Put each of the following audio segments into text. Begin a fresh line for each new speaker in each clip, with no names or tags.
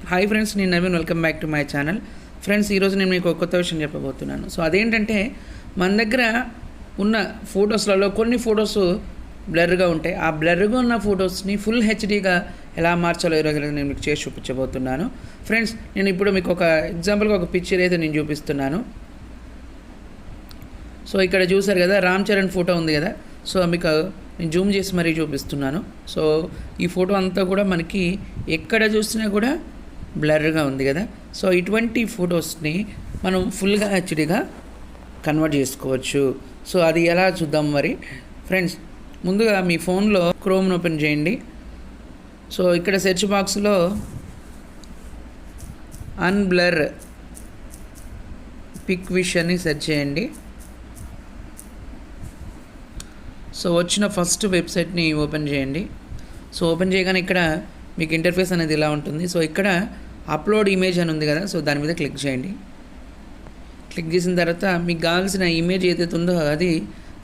Hi friends, నేను Naveen. Welcome back to my channel. Friends, ఈరోజు నేను మీకు ఒక కొత్త విషయం చెప్పబోతున్నాను. సో అదేంటంటే, మన దగ్గర ఉన్న ఫొటోస్లలో కొన్ని ఫొటోస్ బ్లర్గా ఉంటాయి. ఆ బ్లర్గా ఉన్న ఫొటోస్ని ఫుల్ హెచ్డీగా ఎలా మార్చాలో ఈరోజు నేను మీకు చేసి చూపించబోతున్నాను. ఫ్రెండ్స్, నేను ఇప్పుడు మీకు ఒక ఎగ్జాంపుల్గా ఒక పిక్చర్ అయితే నేను చూపిస్తున్నాను. సో ఇక్కడ చూసారు కదా, రామ్ చరణ్ ఫోటో ఉంది కదా. సో మీకు నేను జూమ్ చేసి మరీ చూపిస్తున్నాను. సో ఈ ఫోటో అంతా కూడా మనకి ఎక్కడ చూసినా కూడా బ్లర్గా ఉంది కదా. సో ఇటువంటి ఫొటోస్ని మనం ఫుల్గా హెచ్డీగా కన్వర్ట్ చేసుకోవచ్చు. సో అది ఎలా చూద్దాం మరి. ఫ్రెండ్స్, ముందుగా మీ ఫోన్లో క్రోమ్ను ఓపెన్ చేయండి. సో ఇక్కడ సెర్చ్ బాక్స్లో అన్బ్లర్ పిక్ విష్ అని సెర్చ్ చేయండి. సో వచ్చిన ఫస్ట్ వెబ్సైట్ని ఓపెన్ చేయండి. సో ఓపెన్ చేయగానే ఇక్కడ మీకు ఇంటర్ఫేస్ అనేది ఇలా ఉంటుంది. సో ఇక్కడ అప్లోడ్ ఇమేజ్ అని ఉంది కదా. సో దాని మీద క్లిక్ చేయండి. క్లిక్ చేసిన తర్వాత మీకు కావాల్సిన ఇమేజ్ ఏదైతే ఉందో అది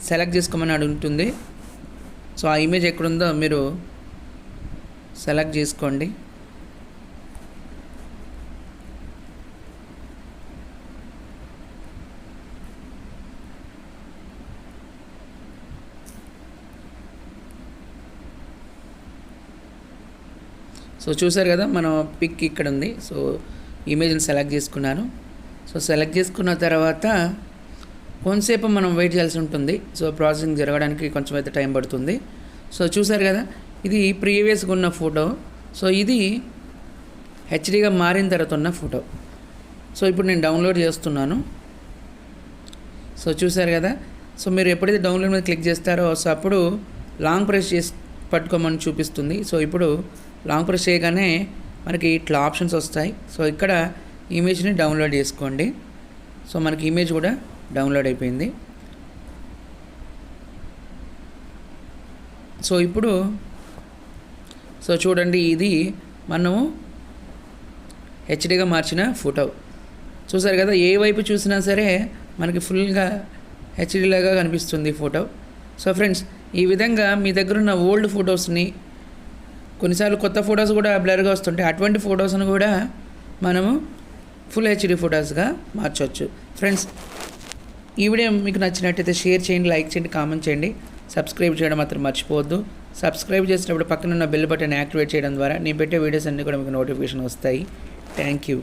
సెలెక్ట్ చేసుకోమని అడుగుతుంది. సో ఆ ఇమేజ్ ఎక్కడుందో మీరు సెలెక్ట్ చేసుకోండి. సో చూసారు కదా, మన పిక్ ఇక్కడ ఉంది. సో ఇమేజ్ని సెలెక్ట్ చేసుకున్నాను. సో సెలెక్ట్ చేసుకున్న తర్వాత కొంతసేపు మనం వెయిట్ చేయాల్సి ఉంటుంది. సో ప్రాసెసింగ్ జరగడానికి కొంచెం అయితే టైం పడుతుంది. సో చూసారు కదా, ఇది ప్రీవియస్గా ఉన్న ఫోటో. సో ఇది హెచ్డీగా మారిన తర్వాత ఉన్న ఫోటో. సో ఇప్పుడు నేను డౌన్లోడ్ చేస్తున్నాను. సో చూసారు కదా. సో మీరు ఎప్పుడైతే డౌన్లోడ్ మీద క్లిక్ చేస్తారో సో అప్పుడు లాంగ్ ప్రెస్ చేసి పట్టుకోమని చూపిస్తుంది. సో ఇప్పుడు లాంగ్ ప్రెస్ చేయగానే మనకి ఇట్లా ఆప్షన్స్ వస్తాయి. సో ఇక్కడ ఇమేజ్ని డౌన్లోడ్ చేసుకోండి. సో మనకి ఇమేజ్ కూడా డౌన్లోడ్ అయిపోయింది. సో ఇప్పుడు సో చూడండి, ఇది మనము హెచ్డీగా మార్చిన ఫోటో. చూసారు కదా, ఏ వైపు చూసినా సరే మనకి ఫుల్గా హెచ్డీ లాగా కనిపిస్తుంది ఫోటో. సో ఫ్రెండ్స్, ఈ విధంగా మీ దగ్గర ఉన్న ఓల్డ్ ఫొటోస్ని, కొన్నిసార్లు కొత్త ఫొటోస్ కూడా బ్లర్గా వస్తుంటాయి, అటువంటి ఫొటోస్ను కూడా మనము ఫుల్ హెచ్డీ ఫొటోస్గా మార్చవచ్చు. ఫ్రెండ్స్, ఈ వీడియో మీకు నచ్చినట్టయితే షేర్ చేయండి, లైక్ చేయండి, కామెంట్ చేయండి, సబ్స్క్రైబ్ చేయడం మాత్రం మర్చిపోవద్దు. సబ్స్క్రైబ్ చేసినప్పుడు పక్కన ఉన్న బెల్ బటన్ యాక్టివేట్ చేయడం ద్వారా నేను పెట్టే వీడియోస్ అన్నీ కూడా మీకు నోటిఫికేషన్ వస్తాయి. Thank you.